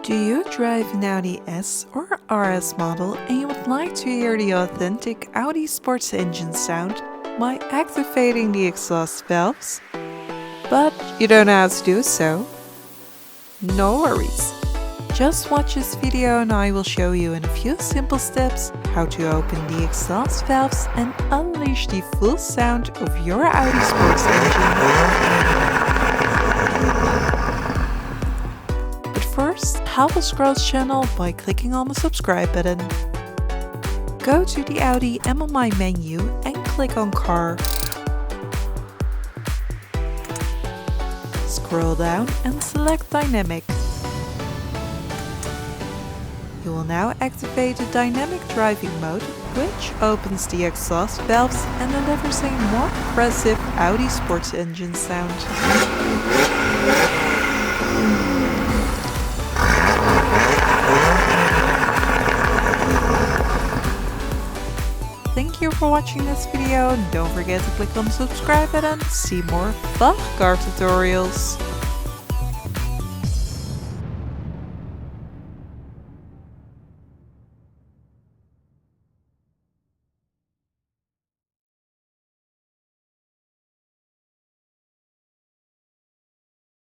Do you drive an Audi S or RS model and you would like to hear the authentic Audi Sport engine sound by activating the exhaust valves, but you don't know how to do so? No worries. Just watch this video and I will show you in a few simple steps how to open the exhaust valves and unleash the full sound of your Audi Sports engine. But first, help us grow this channel by clicking on the subscribe button. Go to the Audi MMI menu and click on Car. Scroll down and select Dynamic. You will now activate the dynamic driving mode, which opens the exhaust valves and delivers a more aggressive Audi Sports engine sound. Thank you for watching this video. Don't forget to click on the subscribe button to see more VAG Car Tutorials.